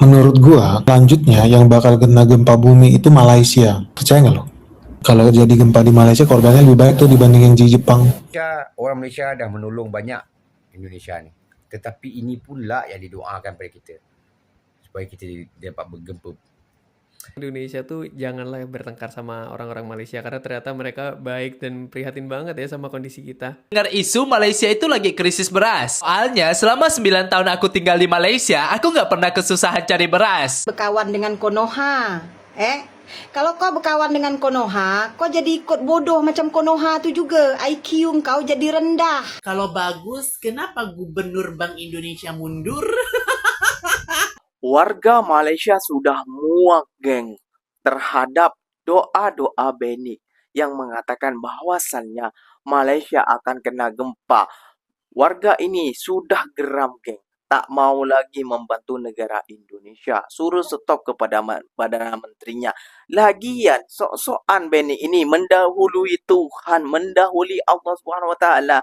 Menurut gua, selanjutnya yang bakal kena gempa bumi itu Malaysia. Percaya nggak lo? Kalau jadi gempa di Malaysia, korbannya lebih banyak tuh dibandingin di Jepang. Orang Malaysia dah menolong banyak Indonesia ni. Tetapi ini pula yang didoakan pada kita. Supaya kita dapat bergempa. Indonesia tuh janganlah bertengkar sama orang-orang Malaysia karena ternyata mereka baik dan prihatin banget ya sama kondisi kita. Dengar isu Malaysia itu lagi krisis beras. Soalnya selama 9 tahun aku tinggal di Malaysia, aku nggak pernah kesusahan cari beras. Berkawan dengan Konoha. Kalau kau berkawan dengan Konoha, kau jadi ikut bodoh macam Konoha tu juga. IQ kau jadi rendah. Kalau bagus, kenapa Gubernur Bank Indonesia mundur? Warga Malaysia sudah muak, geng, terhadap doa-doa Benny yang mengatakan bahwasannya Malaysia akan kena gempa. Warga ini sudah geram, geng. Tak mau lagi membantu negara Indonesia. Suruh stop kepada Perdana Menterinya. Lagian, sok-sokan Benny ini mendahului Tuhan, mendahului Allah Subhanahu Wa Taala.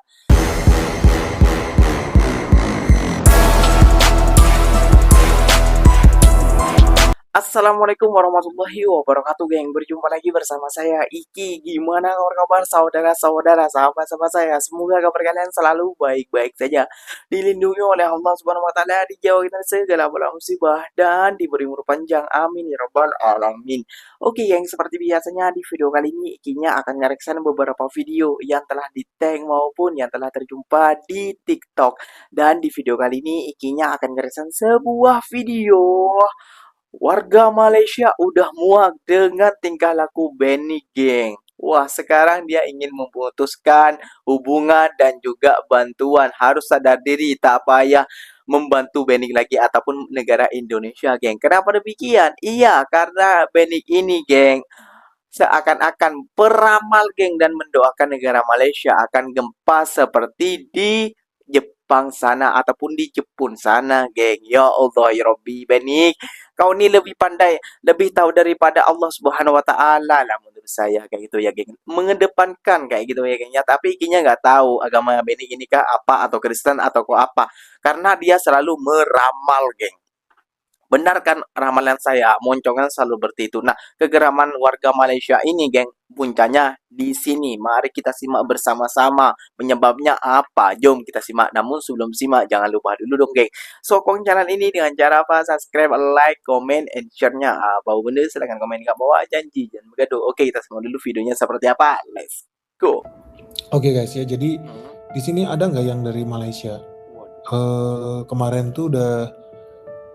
Assalamualaikum warahmatullahi wabarakatuh, geng. Berjumpa lagi bersama saya Iki. Gimana kabar saudara-saudara, sahabat-sahabat saya? Semoga kabar kalian selalu baik-baik saja, dilindungi oleh Allah Subhanahu Wa Taala, dijauhi dari segala bala musibah, dan diberi umur panjang. Amin ya rabbal alamin. Oke, geng, seperti biasanya di video kali ini Ikinya akan ngereksan beberapa video yang telah di-tag maupun yang telah terjumpa di TikTok. Dan di video kali ini Ikinya akan ngereksan sebuah video warga Malaysia udah muak dengan tingkah laku Benny, geng. Wah, sekarang dia ingin memutuskan hubungan dan juga bantuan. Harus sadar diri, tak payah membantu Benny lagi ataupun negara Indonesia, geng. Kenapa demikian? Iya, karena Benny ini, geng, seakan-akan peramal, geng, dan mendoakan negara Malaysia akan gempa seperti di Jepang sana ataupun di Jepun sana, geng. Ya Allah, ya Rabbi, Benny, kau ni lebih pandai, lebih tahu daripada Allah Subhanahu Wa Taala lah menurut saya, kayak gitu ya, geng. Mengedepankan kayak gitu ya, gengnya. Tapi Ikinya nggak tahu agama Benny ini kah apa, atau Kristen atau kok apa, karena dia selalu meramal, geng. Benar kan ramalan saya, moncongan selalu seperti itu. Nah, kegeraman warga Malaysia ini, geng, puncanya di sini. Mari kita simak bersama-sama. Penyebabnya apa? Jom kita simak. Namun sebelum simak, jangan lupa dulu dong, geng. Sokong channel ini dengan cara apa? Subscribe, like, comment, and share-nya. Bau benda, silahkan komen di bawah. Janji, jangan bergaduh. Oke, kita simak dulu videonya seperti apa. Let's go. Oke guys ya, jadi di sini ada nggak yang dari Malaysia? Kemarin tuh udah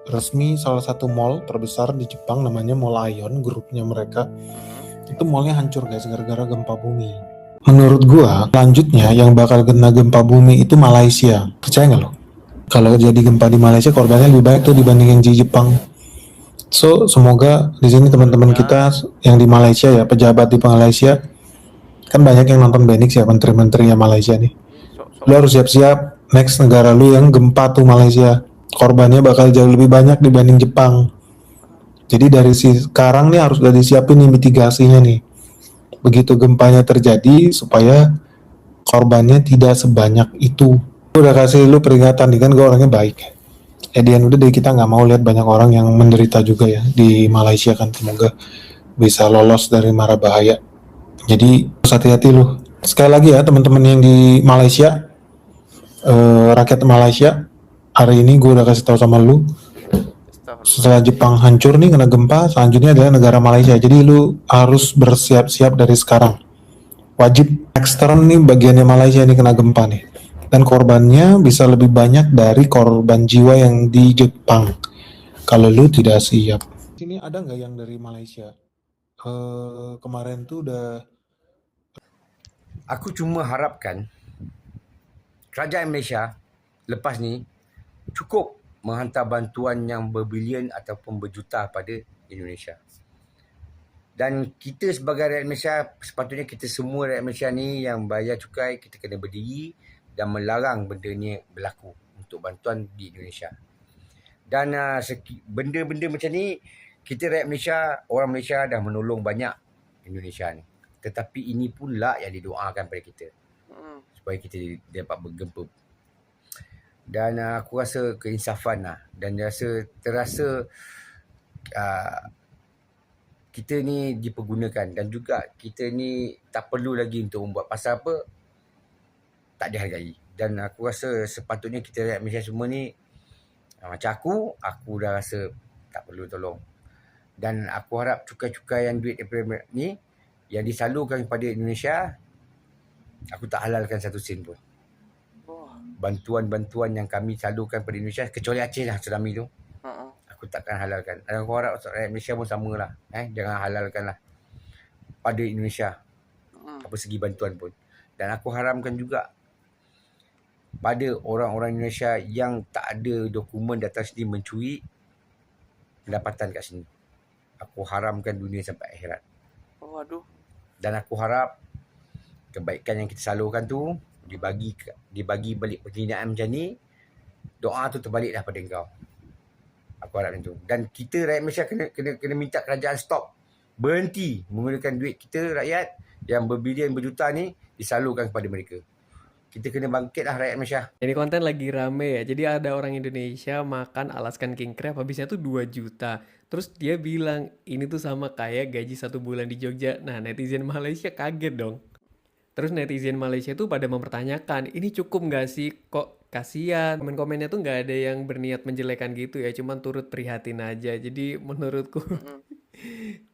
resmi salah satu mall terbesar di Jepang, namanya Mall Aeon, grupnya mereka. Itu mallnya hancur guys gara-gara gempa bumi. Menurut gua, selanjutnya yang bakal kena gempa bumi itu Malaysia. Percaya nggak lo? Kalau jadi gempa di Malaysia, korbannya lebih banyak tuh dibandingin di Jepang. So, semoga di sini teman-teman kita yang di Malaysia ya, pejabat di Malaysia, kan banyak yang nonton Benix ya, menteri-menterinya Malaysia nih. Lu harus siap-siap, next negara lu yang gempa tuh Malaysia, korbannya bakal jauh lebih banyak dibanding Jepang. Jadi dari sekarang nih harus udah disiapin nih mitigasinya nih. Begitu gempanya terjadi supaya korbannya tidak sebanyak itu. Udah kasih lu peringatan nih, kan gue orangnya baik. Edian udah deh, kita nggak mau lihat banyak orang yang menderita juga ya di Malaysia kan. Semoga bisa lolos dari mara bahaya. Jadi hati-hati lu. Sekali lagi ya teman-teman yang di Malaysia, rakyat Malaysia, hari ini gue udah kasih tahu sama lu, setelah Jepang hancur nih kena gempa, selanjutnya adalah negara Malaysia. Jadi lu harus bersiap-siap dari sekarang. Wajib next turn nih bagiannya Malaysia nih kena gempa nih. Dan korbannya bisa lebih banyak dari korban jiwa yang di Jepang. Kalau lu tidak siap. Sini ada nggak yang dari Malaysia? Kemarin tuh udah. Aku cuma harapkan kerajaan Malaysia lepas ni cukup menghantar bantuan yang berbilion ataupun berjuta pada Indonesia. Dan kita sebagai rakyat Malaysia, sepatutnya kita semua rakyat Malaysia ni yang bayar cukai, kita kena berdiri dan melarang benda ni berlaku untuk bantuan di Indonesia. Dan benda-benda macam ni, kita rakyat Malaysia, orang Malaysia dah menolong banyak Indonesia ni. Tetapi ini pula yang didoakan pada kita. Supaya kita dapat bergempa. Dan aku rasa keinsafan lah. Dan terasa kita ni dipergunakan dan juga kita ni tak perlu lagi untuk membuat pasal apa, tak dihargai. Dan aku rasa sepatutnya kita rakyat Malaysia semua ni, macam aku dah rasa tak perlu tolong. Dan aku harap cukai-cukai yang duit daripada ni yang disalurkan kepada Indonesia, aku tak halalkan satu sen pun. Bantuan-bantuan yang kami salurkan pada Indonesia, kecuali Aceh lah tsunami tu, aku takkan halalkan. Dan aku harap rakyat Malaysia pun samalah. Jangan halalkan lah pada Indonesia apa segi bantuan pun. Dan aku haramkan juga pada orang-orang Indonesia yang tak ada dokumen datang sini mencuri pendapatan kat sini. Aku haramkan dunia sampai akhirat. Waduh. Dan aku harap kebaikan yang kita salurkan tu dibagi balik penghinaan macam ni, doa tu terbaliklah pada engkau. Aku harap macam tu. Dan kita rakyat Malaysia kena minta kerajaan stop. Berhenti menggunakan duit kita rakyat yang berbilion berjuta ni disalurkan kepada mereka. Kita kena bangkitlah rakyat Malaysia. Ini konten lagi rame ya. Jadi ada orang Indonesia makan alaskan king crab habisnya tuh 2 juta. Terus dia bilang ini tuh sama kayak gaji 1 bulan di Jogja. Nah, netizen Malaysia kaget dong. Terus netizen Malaysia tuh pada mempertanyakan, ini cukup nggak sih? Kok kasihan? Komen-komennya tuh nggak ada yang berniat menjelekan gitu ya, cuman turut prihatin aja. Jadi menurutku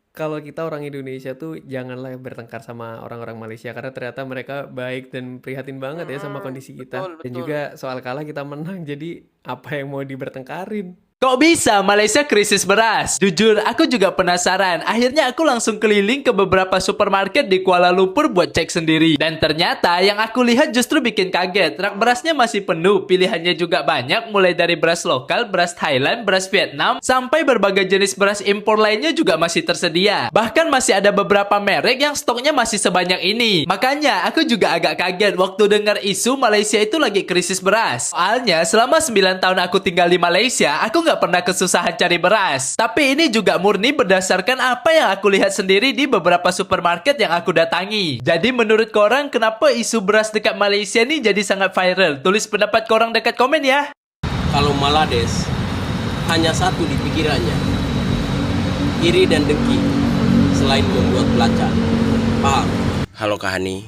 kalau kita orang Indonesia tuh janganlah bertengkar sama orang-orang Malaysia karena ternyata mereka baik dan prihatin banget ya sama kondisi kita. Dan juga soal kalah kita menang, jadi apa yang mau dibertengkarin? Kok bisa Malaysia krisis beras? Jujur, aku juga penasaran. Akhirnya aku langsung keliling ke beberapa supermarket di Kuala Lumpur buat cek sendiri. Dan ternyata yang aku lihat justru bikin kaget. Rak berasnya masih penuh, pilihannya juga banyak. Mulai dari beras lokal, beras Thailand, beras Vietnam, sampai berbagai jenis beras impor lainnya juga masih tersedia. Bahkan masih ada beberapa merek yang stoknya masih sebanyak ini. Makanya aku juga agak kaget waktu dengar isu Malaysia itu lagi krisis beras. Soalnya selama 9 tahun aku tinggal di Malaysia, aku nggak pernah kesusahan cari beras. Tapi ini juga murni berdasarkan apa yang aku lihat sendiri di beberapa supermarket yang aku datangi. Jadi menurut korang kenapa isu beras dekat Malaysia ni jadi sangat viral? Tulis pendapat korang dekat komen ya. Kalau Malades hanya satu di pikirannya, iri dan dengki selain membuat pelacak. Paham? Halo Kahani.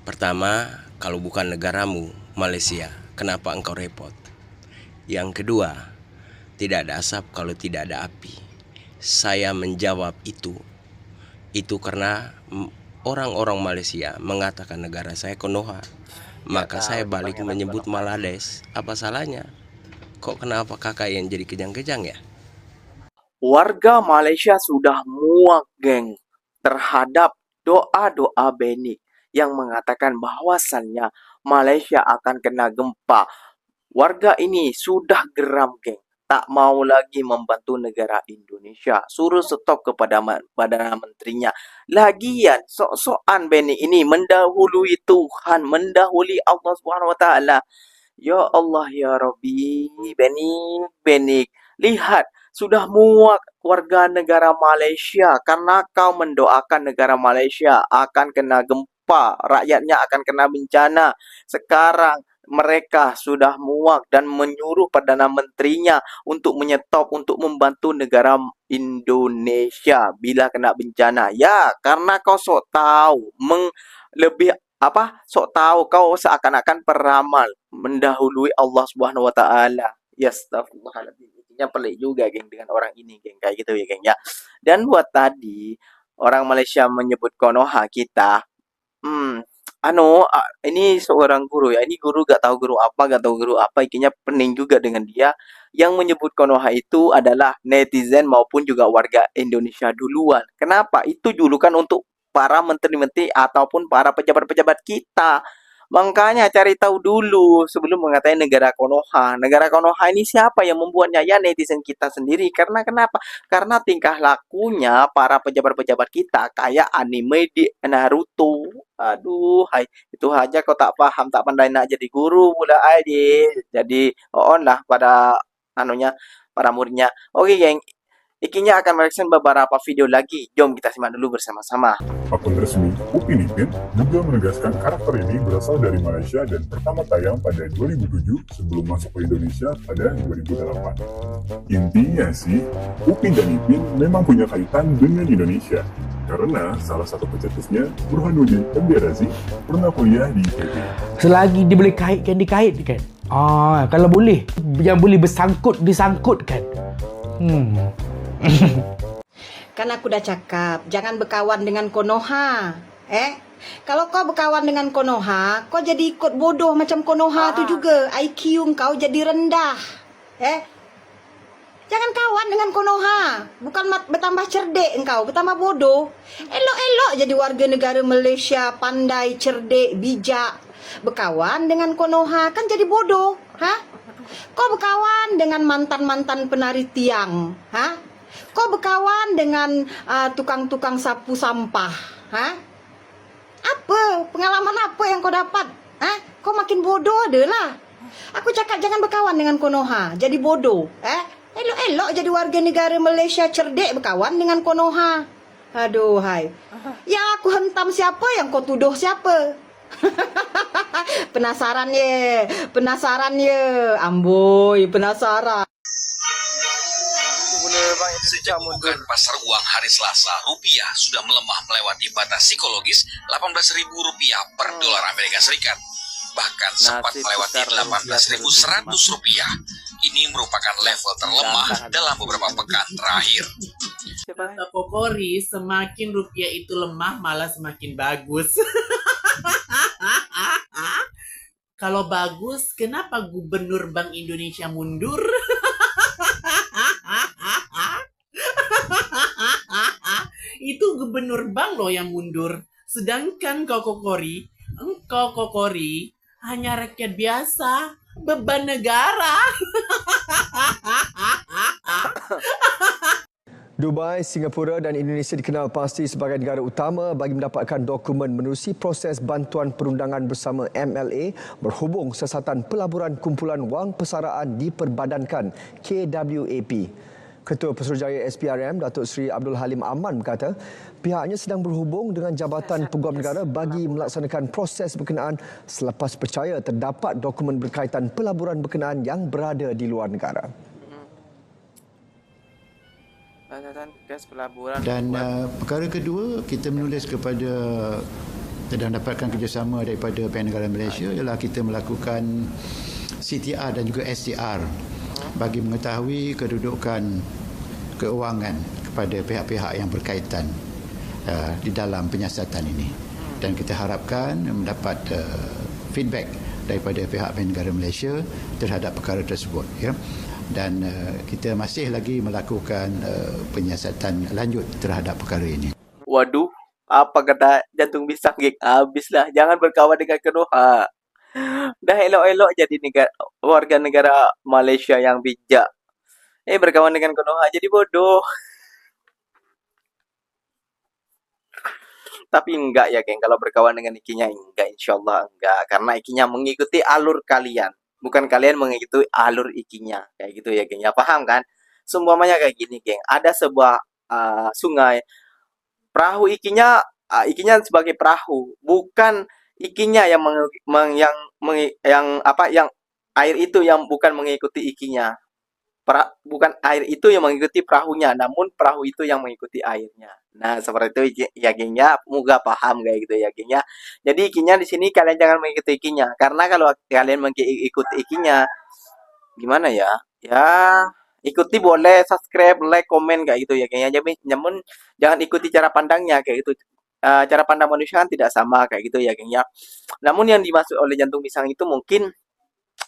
Pertama, kalau bukan negaramu, Malaysia, kenapa engkau repot? Yang kedua, tidak ada asap kalau tidak ada api. Saya menjawab itu karena orang-orang Malaysia mengatakan negara saya Konoha. Maka saya balik menyebut Malades. Apa salahnya? Kok kenapa kakak yang jadi kejang-kejang ya? Warga Malaysia sudah muak, geng, terhadap doa-doa Benny yang mengatakan bahwasannya Malaysia akan kena gempa. Warga ini sudah geram, geng. Tak mau lagi membantu negara Indonesia. Suruh stop kepada Perdana Menterinya. Lagian, sok-sokan Benny ini mendahului Tuhan, mendahului Allah SWT. Ya Allah, ya Rabbi, Benny, lihat, sudah muak warga negara Malaysia karena kau mendoakan negara Malaysia akan kena gempa, rakyatnya akan kena bencana. Sekarang mereka sudah muak dan menyuruh Perdana Menterinya untuk menyetop, untuk membantu negara Indonesia bila kena bencana. Ya, karena kau sok tahu, sok tahu kau seakan-akan peramal mendahului Allah Subhanahu Wa Taala. Ya, astagfirullahaladzim. Intinya pelik juga, geng, dengan orang ini, geng, kayak gitu ya, geng, ya. Dan buat tadi orang Malaysia menyebut Konoha kita, ini seorang guru ya. Ini guru gak tahu guru apa. Ikinya pening juga dengan dia. Yang menyebut Konoha itu adalah netizen maupun juga warga Indonesia duluan. Kenapa? Itu julukan untuk para menteri-menteri ataupun para pejabat-pejabat kita. Makanya cari tahu dulu sebelum mengatakan negara Konoha. Negara Konoha ini siapa yang membuatnya? Ya netizen kita sendiri. Karena kenapa? Karena tingkah lakunya para pejabat-pejabat kita kayak anime di Naruto. Aduh, hai, itu aja kau tak paham, tak pandai nak jadi guru pula aja. Jadi on lah pada para muridnya. Oke, geng. Ikinya akan mereaction beberapa video lagi. Jom kita simak dulu bersama-sama. Akun resmi Upin Ipin juga menegaskan karakter ini berasal dari Malaysia dan pertama tayang pada 2007 sebelum masuk ke Indonesia pada 2008. Intinya sih, Upin dan Ipin memang punya kaitan dengan Indonesia. Karena salah satu pencetusnya, Burhanuddin MD Razi, pernah kuliah di ITB. Selagi dia boleh kaitkan, dikaitkan. Kalau boleh, yang boleh disangkutkan. Kan aku udah cakap, jangan berkawan dengan Konoha. Kalau kau berkawan dengan Konoha, kau jadi ikut bodoh macam Konoha tu juga. IQ kau jadi rendah. Jangan kawan dengan Konoha. Bukan bertambah cerdik engkau, bertambah bodoh. Elok-elok jadi warga negara Malaysia, pandai, cerdik, bijak. Berkawan dengan Konoha kan jadi bodoh. Kau berkawan dengan mantan-mantan penari tiang. Kau berkawan dengan tukang-tukang sapu sampah. Apa? Pengalaman apa yang kau dapat? Kau makin bodoh adalah. Aku cakap jangan berkawan dengan Konoha. Jadi bodoh. Elok-elok jadi warga negara Malaysia cerdik berkawan dengan Konoha. Aduh, hai. Yang aku hentam siapa, yang kau tuduh siapa? Penasaran ye. Amboi, penasaran. Sejak pembukaan pasar uang hari Selasa, rupiah sudah melemah melewati batas psikologis Rp18.000 per dolar Amerika Serikat. Bahkan sempat melewati Rp18.100. Ini merupakan level terlemah dalam beberapa pekan terakhir. Kata Kokori, semakin rupiah itu lemah malah semakin bagus. Kalau bagus, kenapa Gubernur Bank Indonesia mundur? Itu gubernur bank loh yang mundur. Sedangkan engkau Kokori, hanya rakyat biasa, beban negara. Dubai, Singapura dan Indonesia dikenal pasti sebagai negara utama bagi mendapatkan dokumen menerusi proses bantuan perundangan bersama MLA berhubung siasatan pelaburan kumpulan wang persaraan diperbadankan KWAP. Ketua Pesuruhjaya SPRM, Datuk Seri Abdul Halim Aman berkata, pihaknya sedang berhubung dengan Jabatan Peguam Negara bagi melaksanakan proses berkenaan selepas percaya terdapat dokumen berkaitan pelaburan berkenaan yang berada di luar negara. Dan perkara kedua, kita menulis kepada dan dapatkan kerjasama daripada Bank Negara Malaysia ialah kita melakukan CTR dan juga STR bagi mengetahui kedudukan keuangan kepada pihak-pihak yang berkaitan di dalam penyiasatan ini. Dan kita harapkan mendapat feedback daripada pihak Bank Negara Malaysia terhadap perkara tersebut. Dan kita masih lagi melakukan penyiasatan lanjut terhadap perkara ini. Waduh, apa kata jantung pisang, geng? Habislah, jangan berkawan dengan Konoha. Dah elok-elok jadi warga negara Malaysia yang bijak. Berkawan dengan Konoha jadi bodoh. Tapi enggak ya, geng. Kalau berkawan dengan ikinya, enggak. InsyaAllah enggak. Karena ikinya mengikuti alur kalian. Bukan kalian mengikuti alur ikinya. Kayak gitu ya, geng. Ya, paham kan? Seumpamanya kayak gini, geng. Ada sebuah sungai. Perahu ikinya sebagai perahu. Bukan ikinya yang air itu yang bukan mengikuti ikinya. Bukan air itu yang mengikuti perahunya, namun perahu itu yang mengikuti airnya. Nah, seperti itu ya, geng ya. Moga paham kayak gitu ya, geng ya. Jadi ikinya di sini kalian jangan mengikuti ikinya, karena kalau kalian mengikuti ikinya, gimana ya? Ya, ikuti boleh, subscribe, like, komen kayak gitu ya, geng ya. Namun jangan ikuti cara pandangnya kayak gitu. Cara pandang manusia kan tidak sama kayak gitu ya, geng ya. Namun yang dimaksud oleh jantung pisang itu mungkin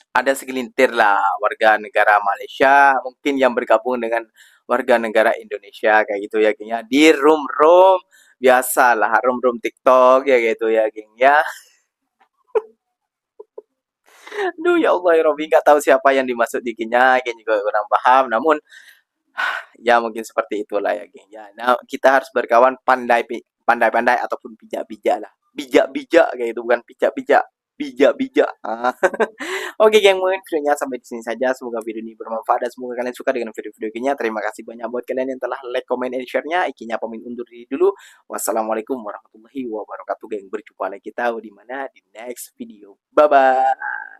ada segelintir lah warga negara Malaysia mungkin yang bergabung dengan warga negara Indonesia kayak gitu ya, geng ya. Di room biasalah, room TikTok ya gitu ya, geng ya. Aduh ya Allah ya Robby, nggak tahu siapa yang dimaksud ikinya, geng juga kurang paham. Namun ya mungkin seperti itulah ya, geng ya. Nah, kita harus berkawan pandai-pandai ataupun bijak-bijak lah. Bijak-bijak kayak gitu, bukan bijak-bijak. bijak-bijak. Oke geng, mungkin videonya sampai di sini saja. Semoga video ini bermanfaat dan semoga kalian suka dengan video-video ini. Terima kasih banyak buat kalian yang telah like, comment, dan share-nya. Ikinya pamit undur diri dulu. Wassalamualaikum warahmatullahi wabarakatuh geng. Berjumpa lagi kita di mana di next video. Bye bye.